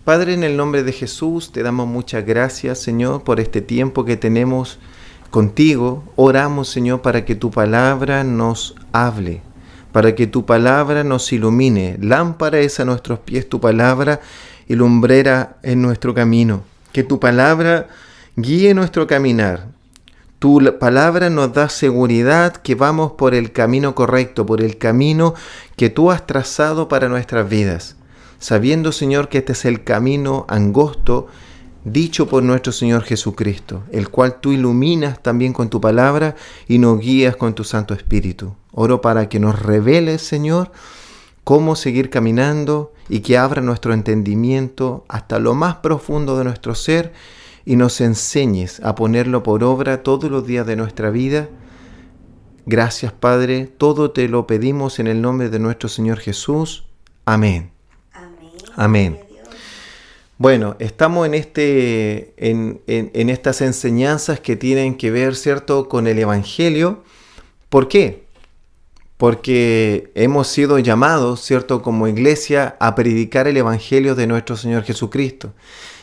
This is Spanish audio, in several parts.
Padre, en el nombre de Jesús, te damos muchas gracias, Señor, por este tiempo que tenemos contigo. Oramos, Señor, para que tu palabra nos hable, para que tu palabra nos ilumine. Lámpara es a nuestros pies tu palabra y lumbrera en nuestro camino. Que tu palabra guíe nuestro caminar. Tu palabra nos da seguridad que vamos por el camino correcto, por el camino que tú has trazado para nuestras vidas. Sabiendo, Señor, que este es el camino angosto dicho por nuestro Señor Jesucristo, el cual tú iluminas también con tu palabra y nos guías con tu Santo Espíritu. Oro para que nos reveles, Señor, cómo seguir caminando y que abra nuestro entendimiento hasta lo más profundo de nuestro ser y nos enseñes a ponerlo por obra todos los días de nuestra vida. Gracias, Padre, todo te lo pedimos en el nombre de nuestro Señor Jesús. Amén. Amén. Bueno, estamos en estas enseñanzas que tienen que ver, ¿cierto?, con el Evangelio. ¿Por qué? Porque hemos sido llamados, ¿cierto?, como iglesia a predicar el Evangelio de nuestro Señor Jesucristo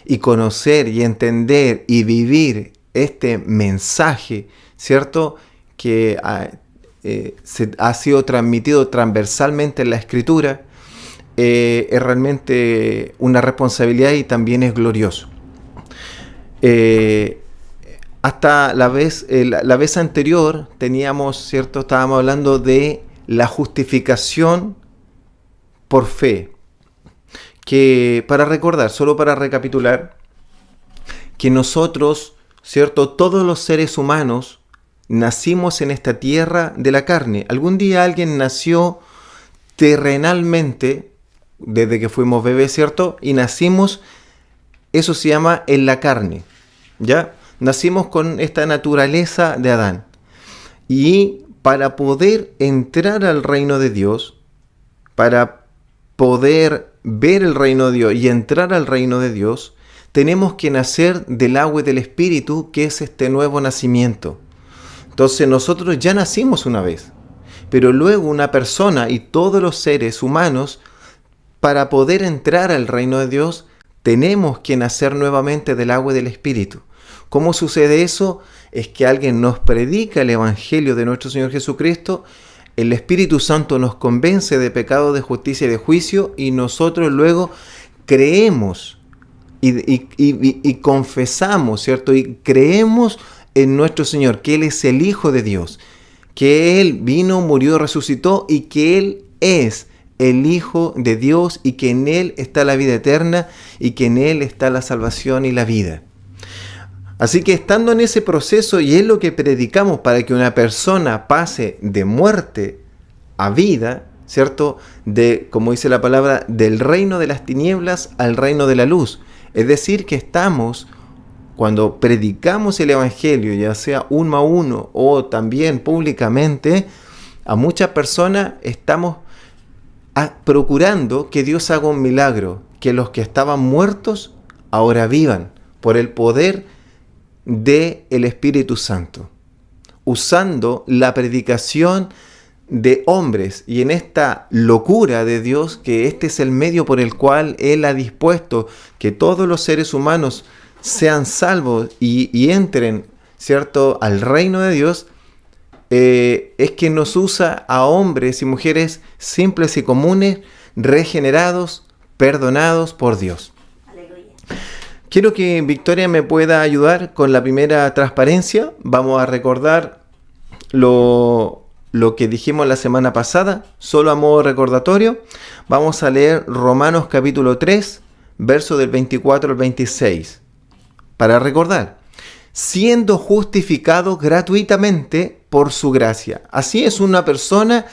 y conocer y entender y vivir este mensaje, ¿cierto?, que ha sido transmitido transversalmente en la Escritura. Es realmente una responsabilidad y también es glorioso. Hasta la vez anterior estábamos hablando de la justificación por fe. Que para recordar, solo para recapitular, que nosotros, ¿cierto?, todos los seres humanos nacimos en esta tierra de la carne. Algún día alguien nació terrenalmente, desde que fuimos bebés, ¿cierto? Y nacimos, eso se llama en la carne, ¿ya? Nacimos con esta naturaleza de Adán. Y para poder entrar al reino de Dios, para poder ver el reino de Dios y entrar al reino de Dios, tenemos que nacer del agua y del Espíritu, que es este nuevo nacimiento. Entonces nosotros ya nacimos una vez, pero luego una persona y todos los seres humanos, para poder entrar al reino de Dios, tenemos que nacer nuevamente del agua y del Espíritu. ¿Cómo sucede eso? Es que alguien nos predica el Evangelio de nuestro Señor Jesucristo, el Espíritu Santo nos convence de pecado, de justicia y de juicio, y nosotros luego creemos y confesamos, ¿cierto? Y creemos en nuestro Señor, que Él es el Hijo de Dios, que Él vino, murió, resucitó y que Él es el Hijo de Dios y que en Él está la vida eterna y que en Él está la salvación y la vida. Así que estando en ese proceso, y es lo que predicamos para que una persona pase de muerte a vida, ¿cierto? Como dice la palabra, del reino de las tinieblas al reino de la luz. Es decir, que estamos, cuando predicamos el Evangelio, ya sea uno a uno o también públicamente, a muchas personas estamos procurando que Dios haga un milagro, que los que estaban muertos ahora vivan por el poder del Espíritu Santo, usando la predicación de hombres y en esta locura de Dios, que este es el medio por el cual Él ha dispuesto que todos los seres humanos sean salvos y entren, ¿cierto?, al reino de Dios. Es que nos usa a hombres y mujeres simples y comunes, regenerados, perdonados por Dios. Aleluya. Quiero que Victoria me pueda ayudar con la primera transparencia. Vamos a recordar lo que dijimos la semana pasada, solo a modo recordatorio. Vamos a leer Romanos capítulo 3, verso del 24 al 26, para recordar. Siendo justificado gratuitamente por su gracia. Así es una persona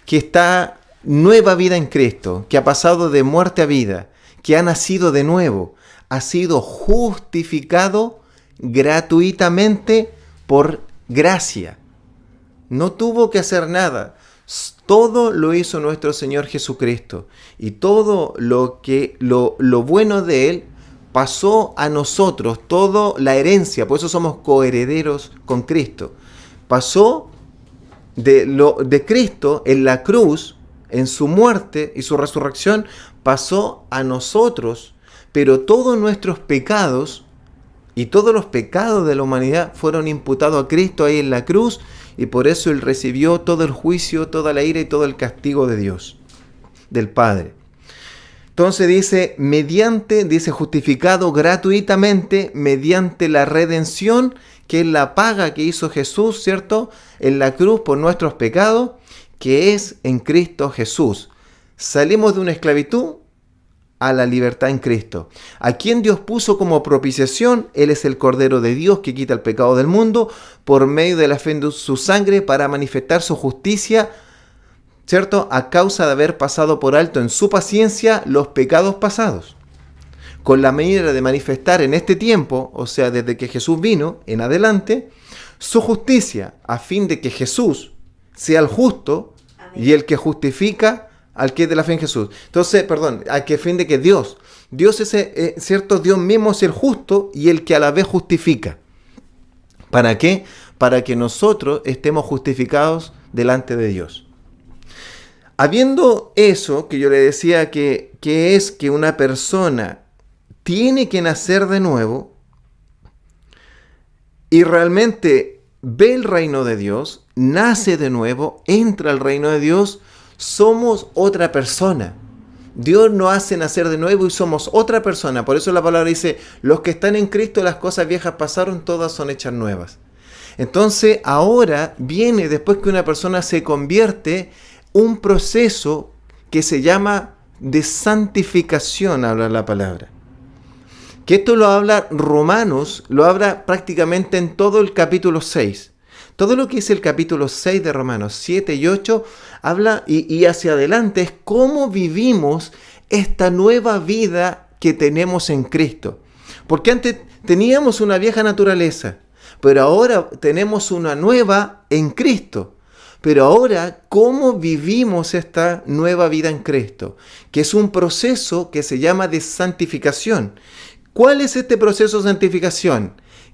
que está nueva vida en Cristo, que ha pasado de muerte a vida, que ha nacido de nuevo, ha sido justificado gratuitamente por gracia. No tuvo que hacer nada. Todo lo hizo nuestro Señor Jesucristo. Y todo lo bueno de Él pasó a nosotros, toda la herencia, por eso somos coherederos con Cristo. Pasó de Cristo en la cruz, en su muerte y su resurrección, pasó a nosotros, pero todos nuestros pecados y todos los pecados de la humanidad fueron imputados a Cristo ahí en la cruz, y por eso Él recibió todo el juicio, toda la ira y todo el castigo de Dios, del Padre. Entonces dice justificado gratuitamente mediante la redención, que es la paga que hizo Jesús, ¿cierto?, en la cruz por nuestros pecados, que es en Cristo Jesús. Salimos de una esclavitud a la libertad en Cristo, a quien Dios puso como propiciación. Él es el Cordero de Dios que quita el pecado del mundo por medio de la fe en su sangre, para manifestar su justicia, ¿cierto?, a causa de haber pasado por alto en su paciencia los pecados pasados, con la manera de manifestar en este tiempo, o sea, desde que Jesús vino en adelante, su justicia, a fin de que Jesús sea el justo. Amén. Y el que justifica al que es de la fe en Jesús. Entonces, a que fin de que Dios es, ¿cierto? Dios mismo es el justo y el que a la vez justifica. ¿Para qué? Para que nosotros estemos justificados delante de Dios. Habiendo eso, que yo le decía que es que una persona tiene que nacer de nuevo y realmente ve el reino de Dios, nace de nuevo, entra al reino de Dios, somos otra persona. Dios nos hace nacer de nuevo y somos otra persona. Por eso la palabra dice, los que están en Cristo, las cosas viejas pasaron, todas son hechas nuevas. Entonces ahora viene, después que una persona se convierte, un proceso que se llama de santificación, habla la palabra. Que esto lo habla Romanos, lo habla prácticamente en todo el capítulo 6. Todo lo que es el capítulo 6 de Romanos 7 y 8 habla y hacia adelante es cómo vivimos esta nueva vida que tenemos en Cristo. Porque antes teníamos una vieja naturaleza, pero ahora tenemos una nueva en Cristo. Pero ahora, ¿cómo vivimos esta nueva vida en Cristo? Que es un proceso que se llama de santificación. ¿Cuál es este proceso de santificación?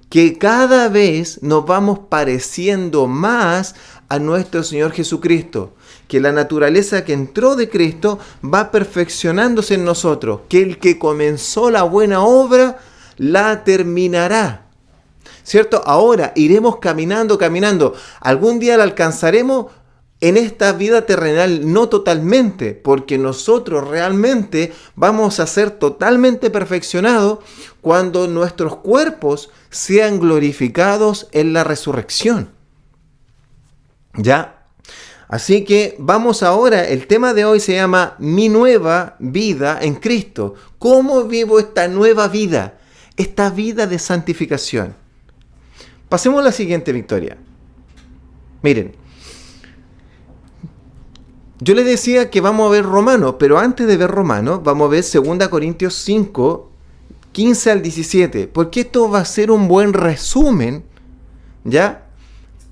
Que cada vez nos vamos pareciendo más a nuestro Señor Jesucristo. Que la naturaleza que entró de Cristo va perfeccionándose en nosotros. Que el que comenzó la buena obra la terminará. ¿Cierto? Ahora iremos caminando. Algún día la alcanzaremos en esta vida terrenal, no totalmente, porque nosotros realmente vamos a ser totalmente perfeccionados cuando nuestros cuerpos sean glorificados en la resurrección. ¿Ya? Así que vamos ahora, el tema de hoy se llama Mi nueva vida en Cristo. ¿Cómo vivo esta nueva vida? Esta vida de santificación. Pasemos a la siguiente victoria. Miren, yo les decía que vamos a ver Romanos, pero antes de ver Romanos, vamos a ver 2 Corintios 5, 15 al 17, porque esto va a ser un buen resumen, ¿ya?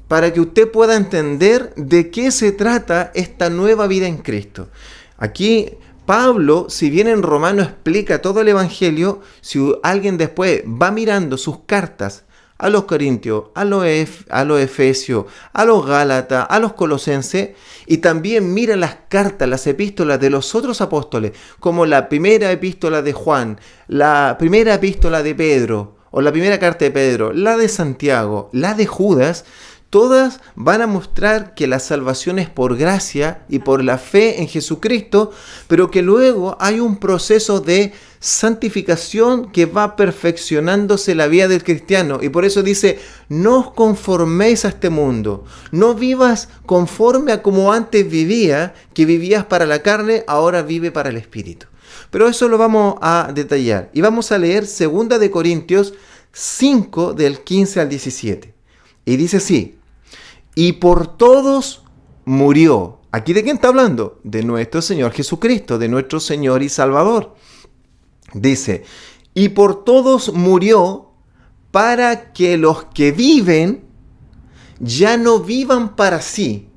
Para que usted pueda entender de qué se trata esta nueva vida en Cristo. Aquí Pablo, si bien en Romanos explica todo el Evangelio, si alguien después va mirando sus cartas a los Corintios, a los Efesios, a los Gálatas, a los Colosenses, y también mira las cartas, las epístolas de los otros apóstoles, como la primera epístola de Juan, la primera epístola de Pedro, o la primera carta de Pedro, la de Santiago, la de Judas, todas van a mostrar que la salvación es por gracia y por la fe en Jesucristo, pero que luego hay un proceso de santificación que va perfeccionándose la vida del cristiano. Y por eso dice, no os conforméis a este mundo, no vivas conforme a como antes vivía, que vivías para la carne, ahora vive para el Espíritu. Pero eso lo vamos a detallar. Y vamos a leer 2 Corintios 5 del 15 al 17. Y dice así, y por todos murió. ¿Aquí de quién está hablando? De nuestro Señor Jesucristo, de nuestro Señor y Salvador. Dice, y por todos murió para que los que viven ya no vivan para sí,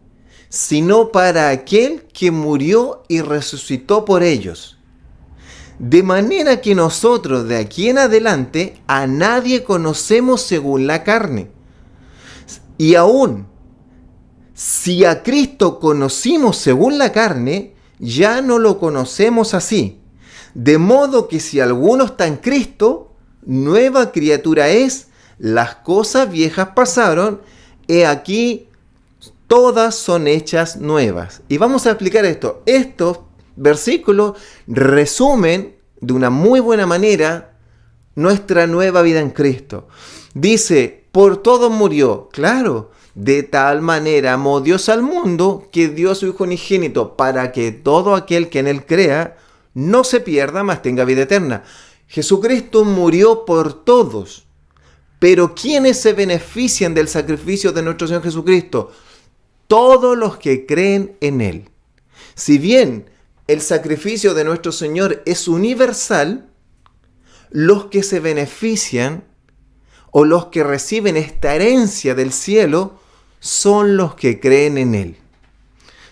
sino para aquel que murió y resucitó por ellos. De manera que nosotros de aquí en adelante a nadie conocemos según la carne. Y aún, si a Cristo conocimos según la carne, ya no lo conocemos así. De modo que si alguno está en Cristo, nueva criatura es, las cosas viejas pasaron, he aquí, todas son hechas nuevas. Y vamos a explicar esto. Estos versículos resumen de una muy buena manera nuestra nueva vida en Cristo. Dice, por todos murió. Claro, de tal manera amó Dios al mundo que dio a su Hijo unigénito para que todo aquel que en él crea no se pierda, mas tenga vida eterna. Jesucristo murió por todos. Pero ¿quiénes se benefician del sacrificio de nuestro Señor Jesucristo? Todos los que creen en Él. Si bien el sacrificio de nuestro Señor es universal, los que se benefician o los que reciben esta herencia del cielo son los que creen en Él.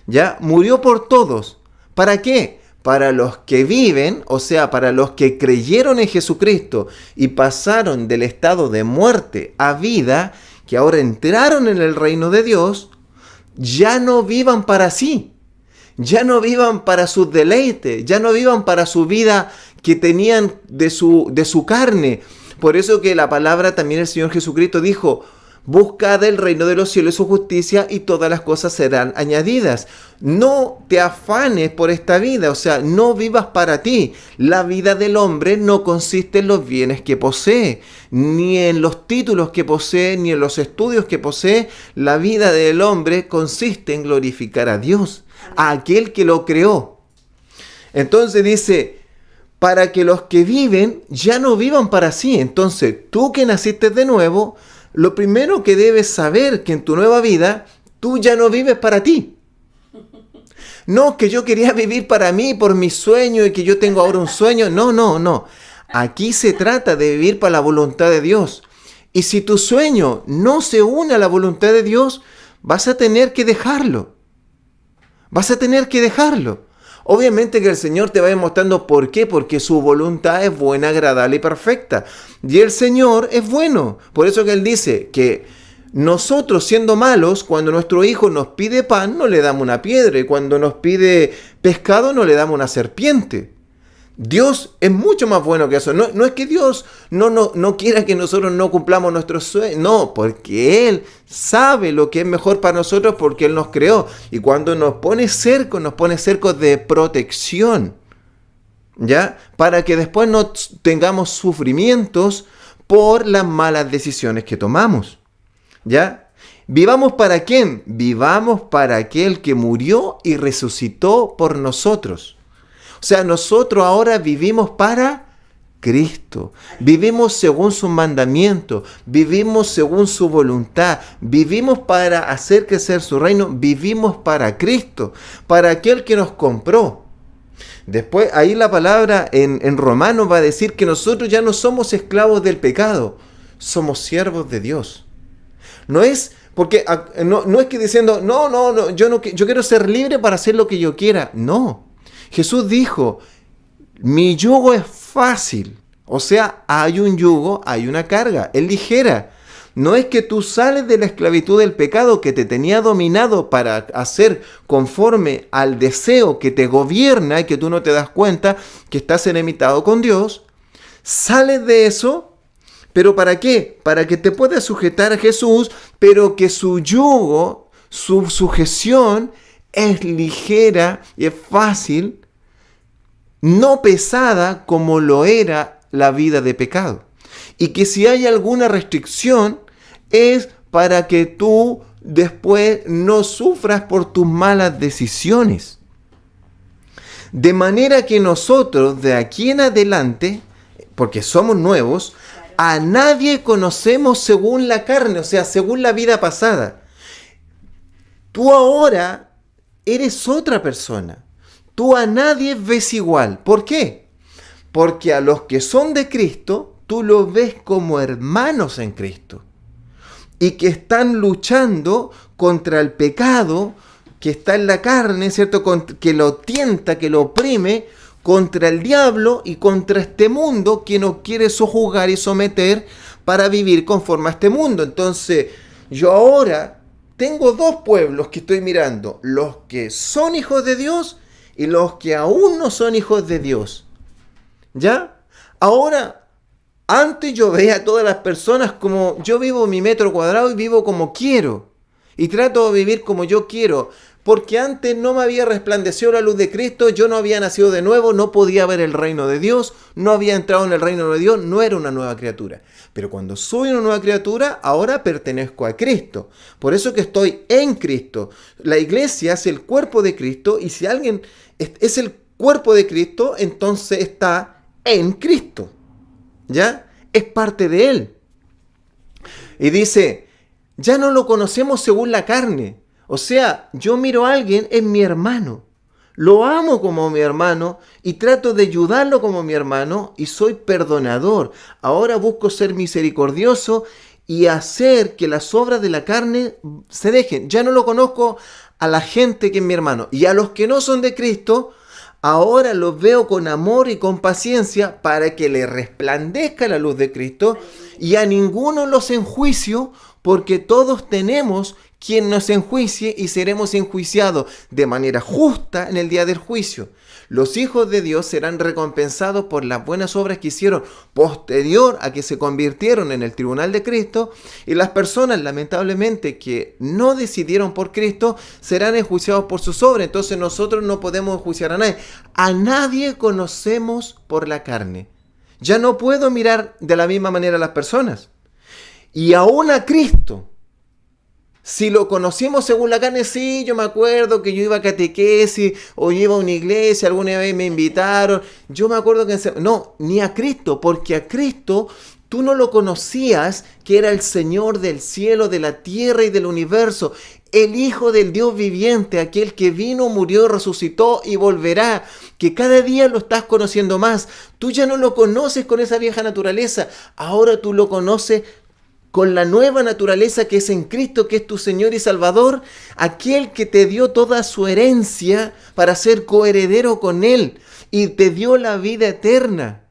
¿Ya? Murió por todos. ¿Para qué? Para los que viven, o sea, para los que creyeron en Jesucristo y pasaron del estado de muerte a vida, que ahora entraron en el reino de Dios, ya no vivan para sí, ya no vivan para sus deleites, ya no vivan para su vida que tenían de su carne. Por eso que la palabra también el Señor Jesucristo dijo, buscad el reino de los cielos y su justicia y todas las cosas serán añadidas. No te afanes por esta vida, o sea, no vivas para ti. La vida del hombre no consiste en los bienes que posee, ni en los títulos que posee, ni en los estudios que posee. La vida del hombre consiste en glorificar a Dios, a aquel que lo creó. Entonces dice, para que los que viven ya no vivan para sí. Entonces, tú que naciste de nuevo, lo primero que debes saber que en tu nueva vida, tú ya no vives para ti. No, que yo quería vivir para mí, por mi sueño, y que yo tengo ahora un sueño. No. Aquí se trata de vivir para la voluntad de Dios. Y si tu sueño no se une a la voluntad de Dios, vas a tener que dejarlo. Vas a tener que dejarlo. Obviamente que el Señor te va demostrando por qué, porque su voluntad es buena, agradable y perfecta. Y el Señor es bueno. Por eso que Él dice que nosotros siendo malos, cuando nuestro hijo nos pide pan, no le damos una piedra. Y cuando nos pide pescado, no le damos una serpiente. Dios es mucho más bueno que eso. No es que Dios no quiera que nosotros no cumplamos nuestros sueños. No, porque Él sabe lo que es mejor para nosotros porque Él nos creó. Y cuando nos pone cercos de protección, ¿ya? Para que después no tengamos sufrimientos por las malas decisiones que tomamos, ¿ya? ¿Vivamos para quién? Vivamos para aquel que murió y resucitó por nosotros. O sea, nosotros ahora vivimos para Cristo, vivimos según sus mandamientos, vivimos según su voluntad, vivimos para hacer crecer su reino, vivimos para Cristo, para aquel que nos compró. Después, ahí la palabra en Romanos va a decir que nosotros ya no somos esclavos del pecado, somos siervos de Dios. No es porque no es que diciendo, yo quiero ser libre para hacer lo que yo quiera, no. Jesús dijo, mi yugo es fácil. O sea, hay un yugo, hay una carga, es ligera. No es que tú sales de la esclavitud del pecado que te tenía dominado para hacer conforme al deseo que te gobierna y que tú no te das cuenta que estás enemitado con Dios. Sales de eso, ¿pero para qué? Para que te puedas sujetar a Jesús, pero que su yugo, su sujeción es ligera y es fácil, no pesada como lo era la vida de pecado. Y que si hay alguna restricción es para que tú después no sufras por tus malas decisiones. De manera que nosotros de aquí en adelante, porque somos nuevos, a nadie conocemos según la carne, o sea, según la vida pasada. Tú ahora eres otra persona. Tú a nadie ves igual. ¿Por qué? Porque a los que son de Cristo, tú los ves como hermanos en Cristo. Y que están luchando contra el pecado que está en la carne, ¿cierto? Que lo tienta, que lo oprime, contra el diablo y contra este mundo que nos quiere sojuzgar y someter para vivir conforme a este mundo. Entonces, yo ahora tengo dos pueblos que estoy mirando, los que son hijos de Dios y los que aún no son hijos de Dios. ¿Ya? Ahora, antes yo veía a todas las personas como yo vivo mi metro cuadrado y vivo como quiero. Y trato de vivir como yo quiero. Porque antes no me había resplandecido la luz de Cristo, yo no había nacido de nuevo, no podía ver el reino de Dios, no había entrado en el reino de Dios, no era una nueva criatura. Pero cuando soy una nueva criatura, ahora pertenezco a Cristo. Por eso que estoy en Cristo. La iglesia es el cuerpo de Cristo y si alguien es el cuerpo de Cristo, entonces está en Cristo. ¿Ya? Es parte de Él. Y dice, ya no lo conocemos según la carne. O sea, yo miro a alguien, es mi hermano. Lo amo como mi hermano y trato de ayudarlo como mi hermano y soy perdonador. Ahora busco ser misericordioso y hacer que las obras de la carne se dejen. Ya no lo conozco a la gente que es mi hermano. Y a los que no son de Cristo, ahora los veo con amor y con paciencia para que le resplandezca la luz de Cristo y a ninguno los enjuicio porque todos tenemos quien nos enjuicie y seremos enjuiciados de manera justa en el día del juicio. Los hijos de Dios serán recompensados por las buenas obras que hicieron posterior a que se convirtieron en el tribunal de Cristo y las personas lamentablemente que no decidieron por Cristo serán enjuiciados por sus obras. Entonces nosotros no podemos enjuiciar a nadie. A nadie conocemos por la carne. Ya no puedo mirar de la misma manera a las personas. Y aún a Cristo. Si lo conocimos según la carne, sí, yo me acuerdo que yo iba a catequesis o yo iba a una iglesia, alguna vez me invitaron. Yo me acuerdo que... No, ni a Cristo, porque a Cristo tú no lo conocías, que era el Señor del cielo, de la tierra y del universo. El Hijo del Dios viviente, aquel que vino, murió, resucitó y volverá. Que cada día lo estás conociendo más. Tú ya no lo conoces con esa vieja naturaleza. Ahora tú lo conoces con la nueva naturaleza que es en Cristo, que es tu Señor y Salvador, aquel que te dio toda su herencia para ser coheredero con Él y te dio la vida eterna.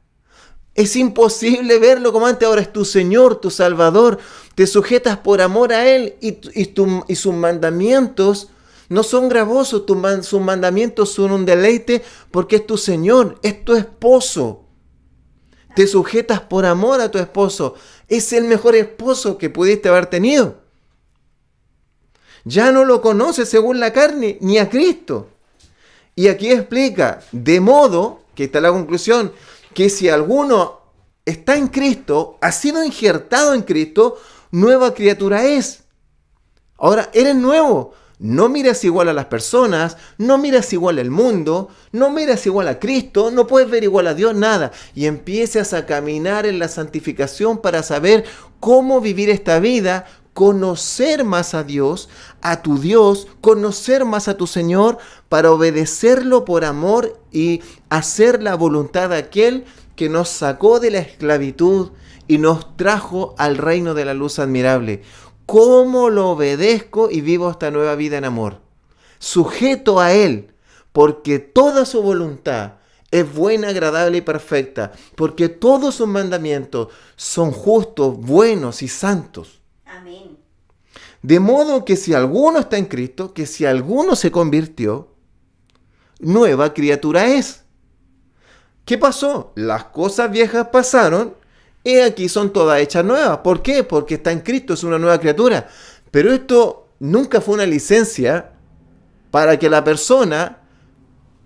Es imposible verlo como antes, ahora es tu Señor, tu Salvador, te sujetas por amor a Él y sus mandamientos no son gravosos, sus mandamientos son un deleite porque es tu Señor, es tu esposo. Te sujetas por amor a tu esposo. Es el mejor esposo que pudiste haber tenido. Ya no lo conoces según la carne, ni a Cristo. Y aquí explica, de modo, que está la conclusión, que si alguno está en Cristo, ha sido injertado en Cristo, nueva criatura es. Ahora, eres nuevo. No miras igual a las personas, no miras igual al mundo, no miras igual a Cristo, no puedes ver igual a Dios, nada. Y empiezas a caminar en la santificación para saber cómo vivir esta vida, conocer más a Dios, a tu Dios, conocer más a tu Señor, para obedecerlo por amor y hacer la voluntad de aquel que nos sacó de la esclavitud y nos trajo al reino de la luz admirable. ¿Cómo lo obedezco y vivo esta nueva vida en amor? Sujeto a Él, porque toda su voluntad es buena, agradable y perfecta, porque todos sus mandamientos son justos, buenos y santos. Amén. De modo que si alguno está en Cristo, que si alguno se convirtió, nueva criatura es. ¿Qué pasó? Las cosas viejas pasaron. Y aquí son todas hechas nuevas. ¿Por qué? Porque está en Cristo, es una nueva criatura. Pero esto nunca fue una licencia para que la persona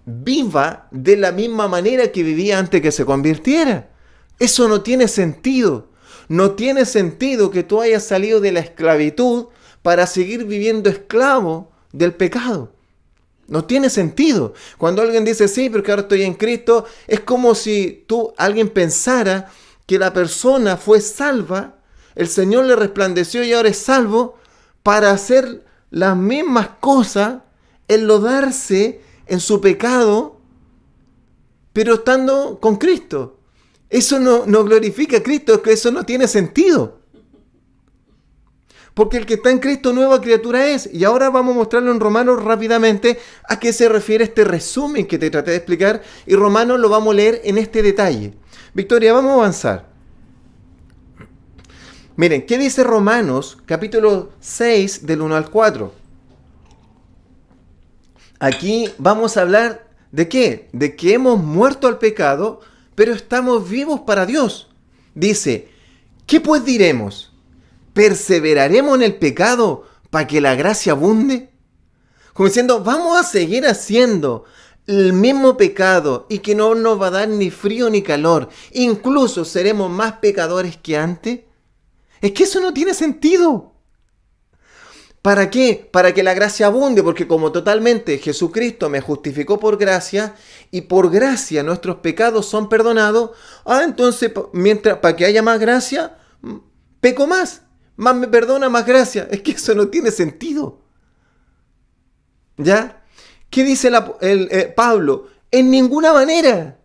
viva de la misma manera que vivía antes que se convirtiera. Eso no tiene sentido. No tiene sentido que tú hayas salido de la esclavitud para seguir viviendo esclavo del pecado. No tiene sentido. Cuando alguien dice, sí, pero que ahora estoy en Cristo, es como si alguien pensara que la persona fue salva, el Señor le resplandeció y ahora es salvo para hacer las mismas cosas, enlodarse en su pecado, pero estando con Cristo. Eso no glorifica a Cristo, es que eso no tiene sentido. Porque el que está en Cristo nueva criatura es. Y ahora vamos a mostrarlo en Romanos rápidamente a qué se refiere este resumen que te traté de explicar. Y Romanos lo vamos a leer en este detalle. Victoria, vamos a avanzar. Miren, ¿qué dice Romanos capítulo 6 del 1 al 4? Aquí vamos a hablar ¿de qué? De que hemos muerto al pecado, pero estamos vivos para Dios. Dice, ¿qué pues diremos? ¿Perseveraremos en el pecado para que la gracia abunde? Como diciendo, vamos a seguir haciendo el mismo pecado y que no nos va a dar ni frío ni calor. Incluso seremos más pecadores que antes. Es que eso no tiene sentido. ¿Para qué? Para que la gracia abunde, porque como totalmente Jesucristo me justificó por gracia y por gracia nuestros pecados son perdonados, entonces para que haya más gracia, peco más me perdona, más gracia. Es que eso no tiene sentido. ¿Ya? ¿Qué dice Pablo? En ninguna manera.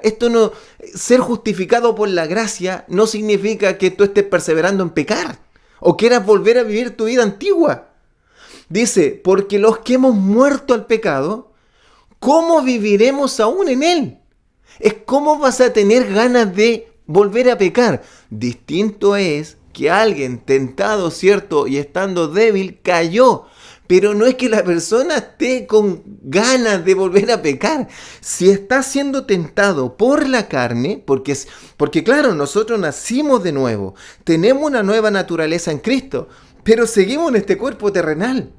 Esto no, ser justificado por la gracia no significa que tú estés perseverando en pecar o quieras volver a vivir tu vida antigua. Dice, porque los que hemos muerto al pecado, ¿cómo viviremos aún en él? Es cómo vas a tener ganas de volver a pecar. Distinto es que alguien tentado, ¿cierto? Y estando débil, cayó. Pero no es que la persona esté con ganas de volver a pecar. Si está siendo tentado por la carne, porque claro, nosotros nacimos de nuevo, tenemos una nueva naturaleza en Cristo, pero seguimos en este cuerpo terrenal.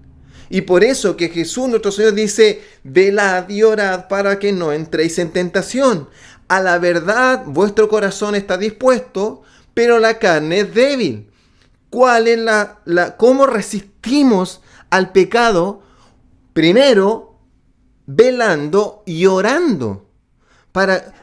Y por eso que Jesús, nuestro Señor, dice, velad y orad para que no entréis en tentación. A la verdad, vuestro corazón está dispuesto, pero la carne es débil. ¿Cuál es cómo resistimos al pecado? Primero, velando y orando.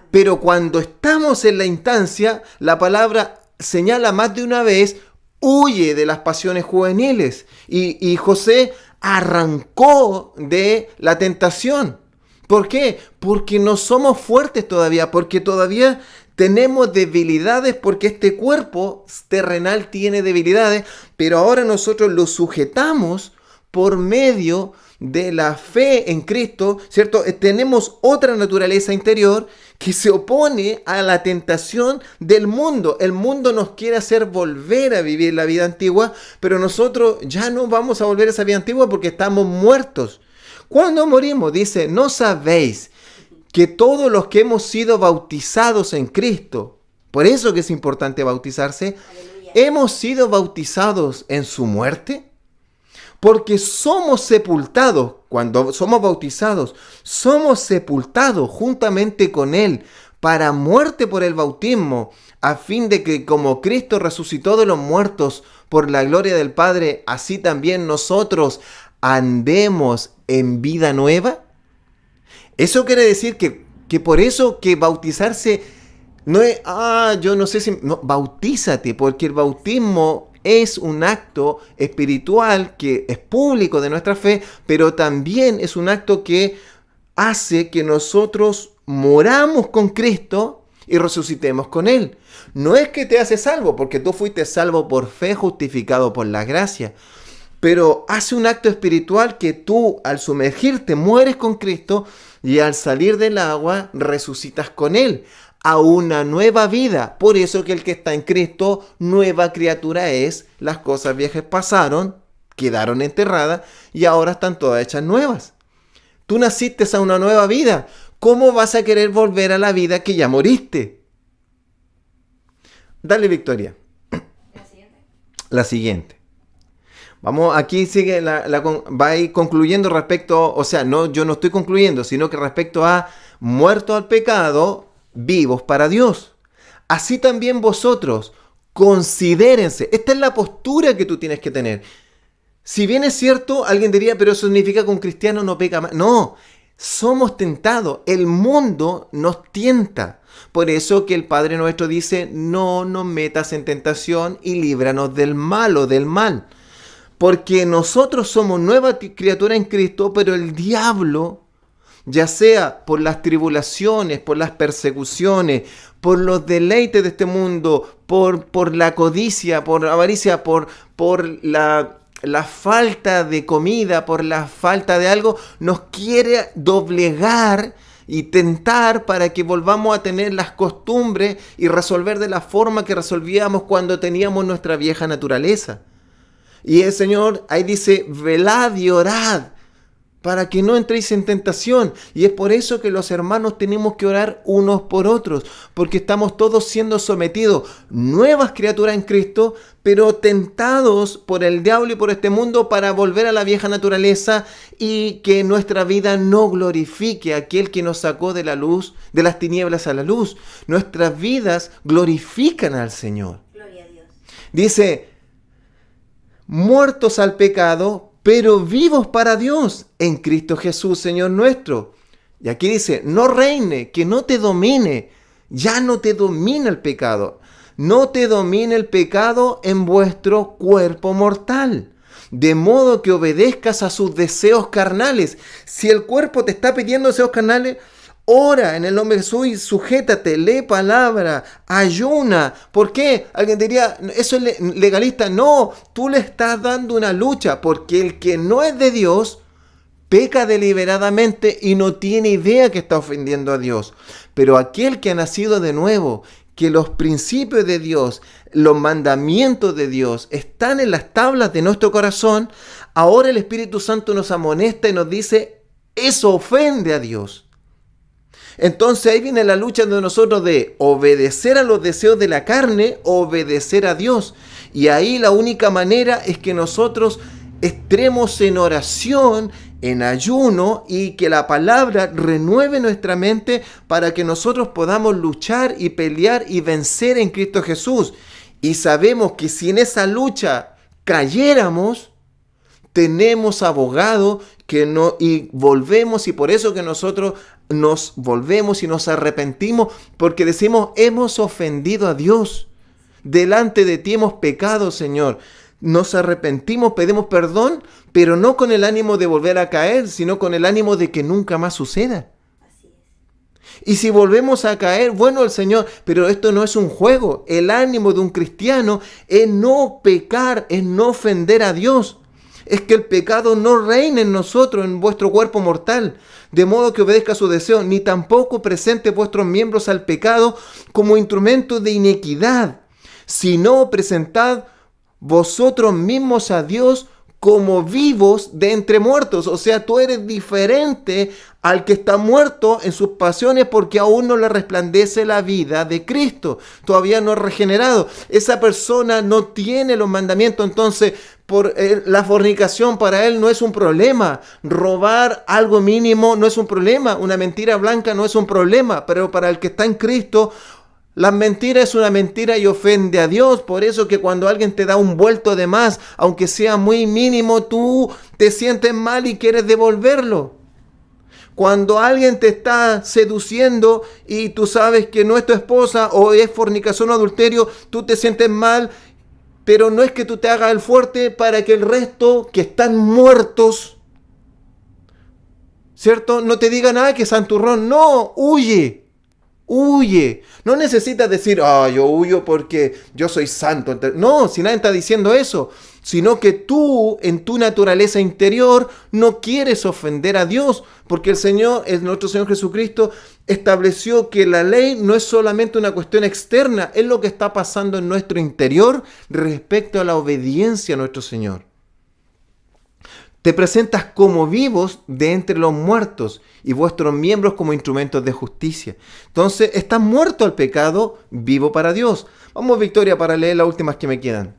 Pero cuando estamos en la instancia, la palabra señala más de una vez, huye de las pasiones juveniles. Y José arrancó de la tentación. ¿Por qué? Porque no somos fuertes todavía, porque todavía tenemos debilidades, porque este cuerpo terrenal tiene debilidades, pero ahora nosotros lo sujetamos por medio de la fe en Cristo, ¿cierto? Tenemos otra naturaleza interior que se opone a la tentación del mundo. El mundo nos quiere hacer volver a vivir la vida antigua, pero nosotros ya no vamos a volver a esa vida antigua porque estamos muertos. ¿Cuándo morimos? Dice, ¿no sabéis que todos los que hemos sido bautizados en Cristo, por eso que es importante bautizarse, aleluya, hemos sido bautizados en su muerte? Porque somos sepultados, cuando somos bautizados, somos sepultados juntamente con Él para muerte por el bautismo, a fin de que como Cristo resucitó de los muertos por la gloria del Padre, así también nosotros andemos en vida nueva. Eso quiere decir que por eso que bautizarse no es, yo no sé si, no, bautízate, porque el bautismo es un acto espiritual que es público de nuestra fe, pero también es un acto que hace que nosotros moramos con Cristo y resucitemos con Él. No es que te hace salvo, porque tú fuiste salvo por fe, justificado por la gracia. Pero hace un acto espiritual que tú, al sumergirte, mueres con Cristo y al salir del agua, resucitas con Él a una nueva vida. Por eso que el que está en Cristo, nueva criatura es. Las cosas viejas pasaron, quedaron enterradas y ahora están todas hechas nuevas. Tú naciste a una nueva vida. ¿Cómo vas a querer volver a la vida que ya moriste? Dale, Victoria. La siguiente. Vamos, aquí sigue, va a ir concluyendo respecto, o sea, no, yo no estoy concluyendo, sino que respecto a muertos al pecado, vivos para Dios. Así también vosotros, considérense. Esta es la postura que tú tienes que tener. Si bien es cierto, alguien diría, pero eso significa que un cristiano no peca más. No, somos tentados. El mundo nos tienta. Por eso que el Padre nuestro dice, no nos metas en tentación y líbranos del malo, del mal. Porque nosotros somos nueva criatura en Cristo, pero el diablo, ya sea por las tribulaciones, por las persecuciones, por los deleites de este mundo, por la codicia, por la avaricia, por la falta de comida, por la falta de algo, nos quiere doblegar y tentar para que volvamos a tener las costumbres y resolver de la forma que resolvíamos cuando teníamos nuestra vieja naturaleza. Y el Señor ahí dice, velad y orad para que no entréis en tentación. Y es por eso que los hermanos tenemos que orar unos por otros, porque estamos todos siendo sometidos, nuevas criaturas en Cristo, pero tentados por el diablo y por este mundo para volver a la vieja naturaleza y que nuestra vida no glorifique a aquel que nos sacó de la luz, de las tinieblas a la luz. Nuestras vidas glorifican al Señor. Gloria a Dios. Dice, muertos al pecado, pero vivos para Dios en Cristo Jesús, Señor nuestro. Y aquí dice, no reine, que no te domine, ya no te domina el pecado. No te domine el pecado en vuestro cuerpo mortal, de modo que obedezcas a sus deseos carnales. Si el cuerpo te está pidiendo deseos carnales, ora en el nombre de Jesús y sujétate, lee palabra, ayuna. ¿Por qué? Alguien diría, eso es legalista. No, tú le estás dando una lucha, porque el que no es de Dios peca deliberadamente y no tiene idea que está ofendiendo a Dios. Pero aquel que ha nacido de nuevo, que los principios de Dios, los mandamientos de Dios están en las tablas de nuestro corazón, ahora el Espíritu Santo nos amonesta y nos dice, eso ofende a Dios. Entonces ahí viene la lucha de nosotros de obedecer a los deseos de la carne, obedecer a Dios. Y ahí la única manera es que nosotros entremos en oración, en ayuno, y que la palabra renueve nuestra mente para que nosotros podamos luchar y pelear y vencer en Cristo Jesús. Y sabemos que si en esa lucha cayéramos, tenemos abogado que no, y volvemos, y por eso que nosotros nos volvemos y nos arrepentimos, porque decimos, hemos ofendido a Dios. Delante de ti hemos pecado, Señor. Nos arrepentimos, pedimos perdón, pero no con el ánimo de volver a caer, sino con el ánimo de que nunca más suceda. Así es. Y si volvemos a caer, bueno, el Señor, pero esto no es un juego. El ánimo de un cristiano es no pecar, es no ofender a Dios. Es que el pecado no reine en nosotros, en vuestro cuerpo mortal, de modo que obedezca a su deseo, ni tampoco presente vuestros miembros al pecado como instrumentos de iniquidad, sino presentad vosotros mismos a Dios como vivos de entre muertos. O sea, tú eres diferente al que está muerto en sus pasiones porque aún no le resplandece la vida de Cristo. Todavía no es regenerado. Esa persona no tiene los mandamientos. Entonces, la fornicación para él no es un problema. Robar algo mínimo no es un problema. Una mentira blanca no es un problema. Pero para el que está en Cristo, la mentira es una mentira y ofende a Dios. Por eso que cuando alguien te da un vuelto de más, aunque sea muy mínimo, tú te sientes mal y quieres devolverlo. Cuando alguien te está seduciendo y tú sabes que no es tu esposa o es fornicación o adulterio, tú te sientes mal, pero no es que tú te hagas el fuerte para que el resto que están muertos, ¿cierto? No te digan nada que santurrón. No, huye. Huye. No necesitas decir, yo huyo porque yo soy santo. No, si nadie está diciendo eso. Sino que tú, en tu naturaleza interior, no quieres ofender a Dios. Porque el Señor, nuestro Señor Jesucristo, estableció que la ley no es solamente una cuestión externa. Es lo que está pasando en nuestro interior respecto a la obediencia a nuestro Señor. Te presentas como vivos de entre los muertos y vuestros miembros como instrumentos de justicia. Entonces, estás muerto al pecado, vivo para Dios. Vamos, Victoria, para leer las últimas que me quedan.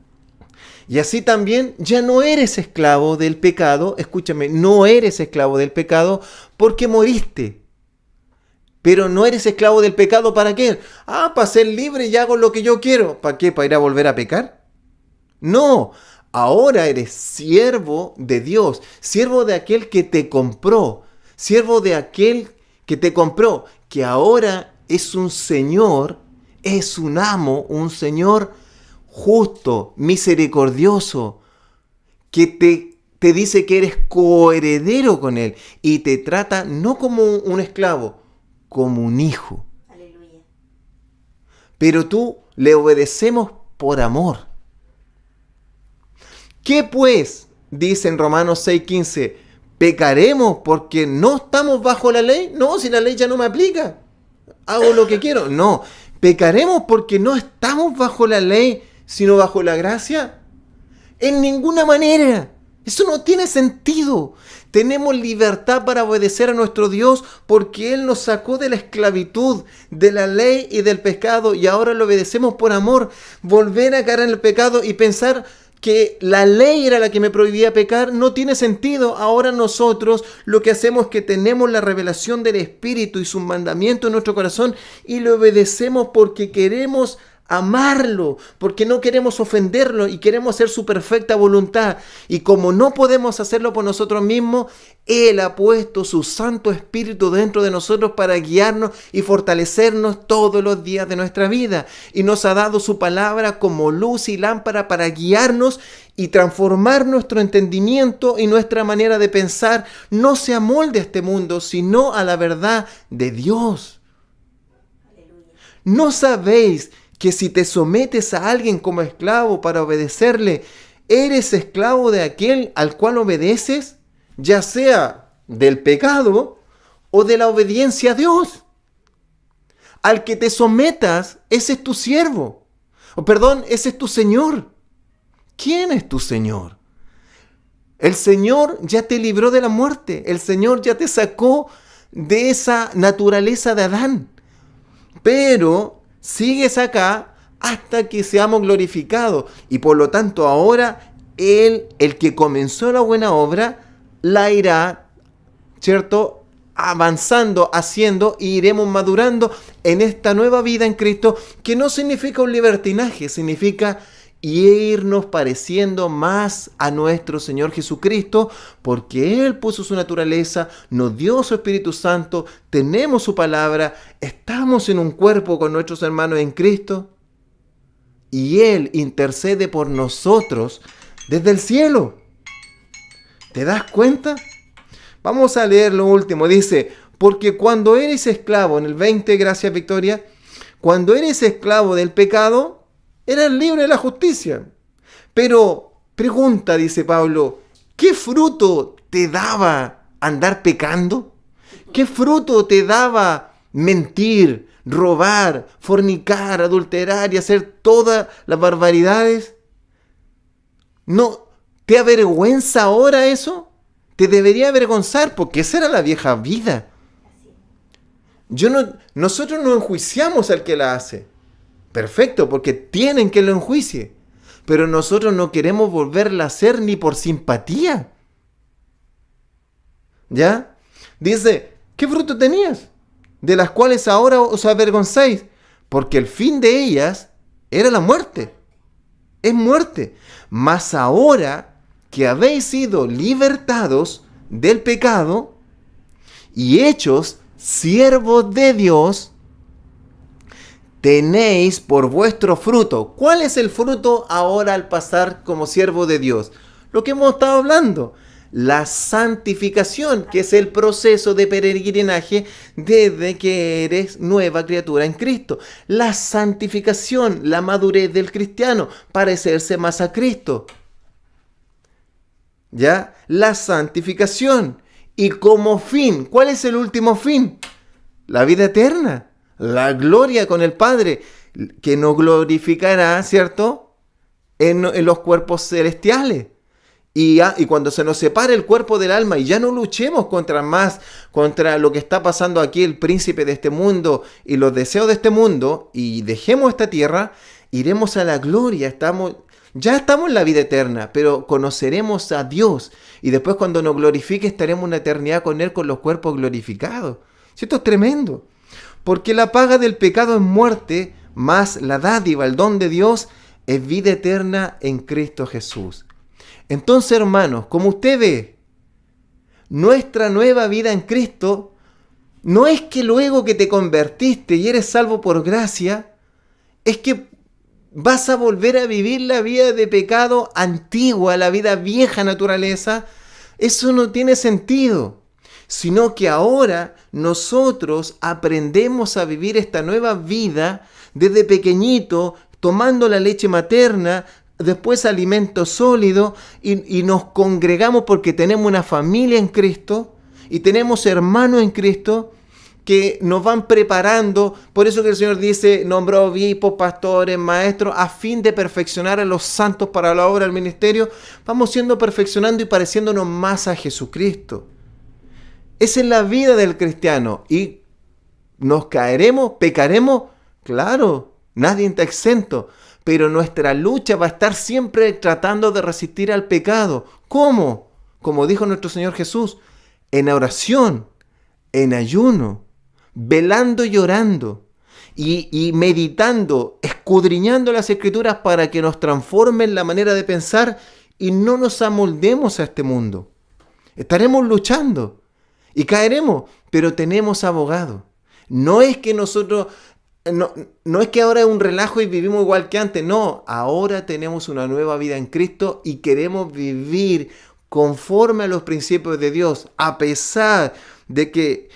Y así también ya no eres esclavo del pecado. Escúchame, no eres esclavo del pecado porque moriste. Pero no eres esclavo del pecado, ¿para qué? Para ser libre y hago lo que yo quiero. ¿Para qué? ¿Para ir a volver a pecar? No. Ahora eres siervo de Dios, siervo de aquel que te compró, siervo de aquel que te compró, que ahora es un Señor, es un amo, un Señor justo, misericordioso, que te dice que eres coheredero con Él y te trata no como un esclavo, como un hijo. Aleluya. Pero tú le obedecemos por amor. ¿Qué pues? Dice en Romanos 6:15, ¿pecaremos porque no estamos bajo la ley? No, si la ley ya no me aplica, hago lo que quiero. No, ¿pecaremos porque no estamos bajo la ley, sino bajo la gracia? En ninguna manera. Eso no tiene sentido. Tenemos libertad para obedecer a nuestro Dios porque Él nos sacó de la esclavitud, de la ley y del pecado, y ahora lo obedecemos por amor. Volver a caer en el pecado y pensar que la ley era la que me prohibía pecar no tiene sentido. Ahora nosotros lo que hacemos es que tenemos la revelación del Espíritu y sus mandamientos en nuestro corazón y lo obedecemos porque queremos amarlo, porque no queremos ofenderlo y queremos hacer su perfecta voluntad. Y como no podemos hacerlo por nosotros mismos, Él ha puesto su Santo Espíritu dentro de nosotros para guiarnos y fortalecernos todos los días de nuestra vida. Y nos ha dado su palabra como luz y lámpara para guiarnos y transformar nuestro entendimiento y nuestra manera de pensar. No se amolde a este mundo, sino a la verdad de Dios. ¿No sabéis que si te sometes a alguien como esclavo para obedecerle, eres esclavo de aquel al cual obedeces, ya sea del pecado o de la obediencia a Dios? Al que te sometas, ese es tu siervo. Ese es tu Señor. ¿Quién es tu Señor? El Señor ya te libró de la muerte. El Señor ya te sacó de esa naturaleza de Adán. Pero sigues acá hasta que seamos glorificados. Y por lo tanto ahora Él, el que comenzó la buena obra, la irá, ¿cierto?, avanzando, haciendo, y iremos madurando en esta nueva vida en Cristo, que no significa un libertinaje, significa irnos pareciendo más a nuestro Señor Jesucristo, porque Él puso su naturaleza, nos dio su Espíritu Santo, tenemos su palabra, estamos en un cuerpo con nuestros hermanos en Cristo, y Él intercede por nosotros desde el cielo. ¿Te das cuenta? Vamos a leer lo último. Dice, porque cuando eres esclavo, en el 20, gracias Victoria, cuando eres esclavo del pecado, eres libre de la justicia. Pero, pregunta, dice Pablo, ¿qué fruto te daba andar pecando? ¿Qué fruto te daba mentir, robar, fornicar, adulterar y hacer todas las barbaridades? ¿No te avergüenza ahora eso? Te debería avergonzar porque esa era la vieja vida. Nosotros no enjuiciamos al que la hace. Perfecto, porque tienen que lo enjuicie. Pero nosotros no queremos volverla a hacer ni por simpatía. ¿Ya? Dice, ¿qué fruto tenías? De las cuales ahora os avergonzáis. Porque el fin de ellas era la muerte. Es muerte. Mas ahora que habéis sido libertados del pecado y hechos siervos de Dios, tenéis por vuestro fruto. ¿Cuál es el fruto ahora al pasar como siervo de Dios? Lo que hemos estado hablando. La santificación, que es el proceso de peregrinaje desde que eres nueva criatura en Cristo. La santificación, la madurez del cristiano, parecerse más a Cristo. ¿Ya? La santificación. Y como fin, ¿cuál es el último fin? La vida eterna. La gloria con el Padre, que nos glorificará, ¿cierto?, en los cuerpos celestiales. Y cuando se nos separe el cuerpo del alma y ya no luchemos contra lo que está pasando aquí, el príncipe de este mundo y los deseos de este mundo, y dejemos esta tierra, iremos a la gloria. Ya estamos en la vida eterna, pero conoceremos a Dios. Y después cuando nos glorifique estaremos una eternidad con Él con los cuerpos glorificados. Esto es tremendo. Porque la paga del pecado es muerte, mas la dádiva, el don de Dios, es vida eterna en Cristo Jesús. Entonces, hermanos, como usted ve, nuestra nueva vida en Cristo no es que luego que te convertiste y eres salvo por gracia, es que vas a volver a vivir la vida de pecado antigua, la vida vieja naturaleza. Eso no tiene sentido. Sino que ahora nosotros aprendemos a vivir esta nueva vida desde pequeñito, tomando la leche materna, después alimento sólido, y nos congregamos porque tenemos una familia en Cristo y tenemos hermanos en Cristo, que nos van preparando. Por eso que el Señor dice, nombró obispos, pastores, maestros, a fin de perfeccionar a los santos para la obra del ministerio. Vamos siendo perfeccionando y pareciéndonos más a Jesucristo. Esa es la vida del cristiano. ¿Y nos caeremos? ¿Pecaremos? Claro, nadie está exento. Pero nuestra lucha va a estar siempre tratando de resistir al pecado. ¿Cómo? Como dijo nuestro Señor Jesús, en oración, en ayuno, velando y orando, y meditando, escudriñando las Escrituras para que nos transformen la manera de pensar y no nos amoldemos a este mundo. Estaremos luchando y caeremos, pero tenemos abogado. No es que nosotros... No es que ahora es un relajo y vivimos igual que antes, no, ahora tenemos una nueva vida en Cristo y queremos vivir conforme a los principios de Dios, a pesar de que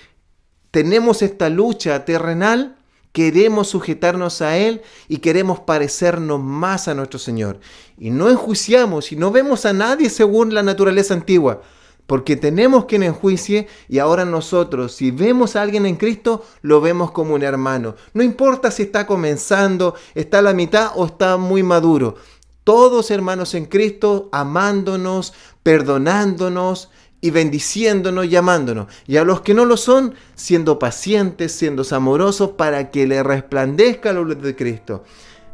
tenemos esta lucha terrenal, queremos sujetarnos a Él y queremos parecernos más a nuestro Señor. Y no enjuiciamos y no vemos a nadie según la naturaleza antigua, porque tenemos quien enjuicie y ahora nosotros, si vemos a alguien en Cristo, lo vemos como un hermano. No importa si está comenzando, está a la mitad o está muy maduro. Todos hermanos en Cristo, amándonos, perdonándonos y bendiciéndonos y amándonos. Y a los que no lo son, siendo pacientes, siendo amorosos para que le resplandezca la luz de Cristo.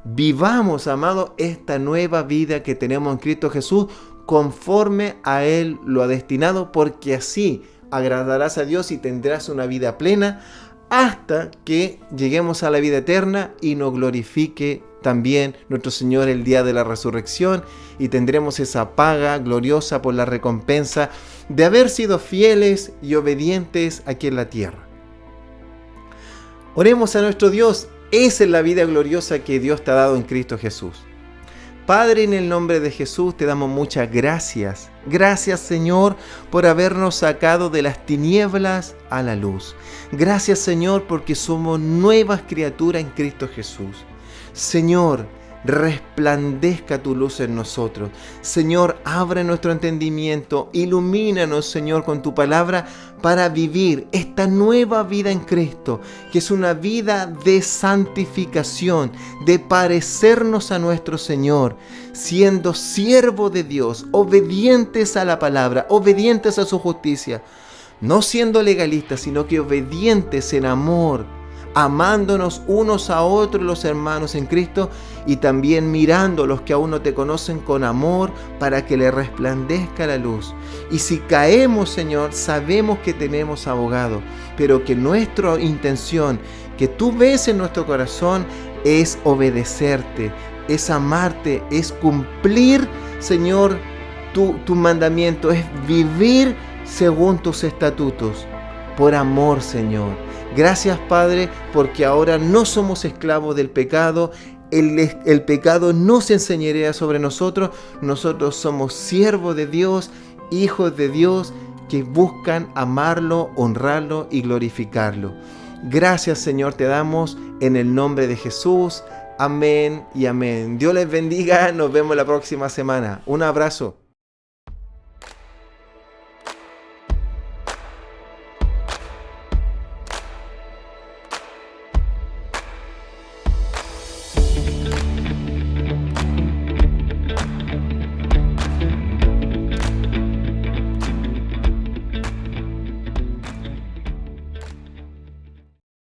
Vivamos, amados, esta nueva vida que tenemos en Cristo Jesús, conforme a Él lo ha destinado, porque así agradarás a Dios y tendrás una vida plena hasta que lleguemos a la vida eterna y nos glorifique también nuestro Señor el día de la resurrección y tendremos esa paga gloriosa por la recompensa de haber sido fieles y obedientes aquí en la tierra. Oremos a nuestro Dios. Esa es la vida gloriosa que Dios te ha dado en Cristo Jesús. Padre, en el nombre de Jesús te damos muchas gracias. Gracias, Señor, por habernos sacado de las tinieblas a la luz. Gracias, Señor, porque somos nuevas criaturas en Cristo Jesús. Señor, resplandezca tu luz en nosotros. Señor, abre nuestro entendimiento, ilumínanos, Señor, con tu palabra para vivir esta nueva vida en Cristo, que es una vida de santificación, de parecernos a nuestro Señor, siendo siervo de Dios, obedientes a la palabra, obedientes a su justicia, no siendo legalistas, sino que obedientes en amor, amándonos unos a otros los hermanos en Cristo y también mirando a los que aún no te conocen con amor para que le resplandezca la luz. Y si caemos, Señor, sabemos que tenemos abogado, pero que nuestra intención, que tú ves en nuestro corazón, es obedecerte, es amarte, es cumplir, Señor, tu mandamiento, es vivir según tus estatutos, por amor, Señor. Gracias, Padre, porque ahora no somos esclavos del pecado. El pecado no se enseñorea sobre nosotros. Nosotros somos siervos de Dios, hijos de Dios, que buscan amarlo, honrarlo y glorificarlo. Gracias, Señor, te damos en el nombre de Jesús. Amén y amén. Dios les bendiga. Nos vemos la próxima semana. Un abrazo.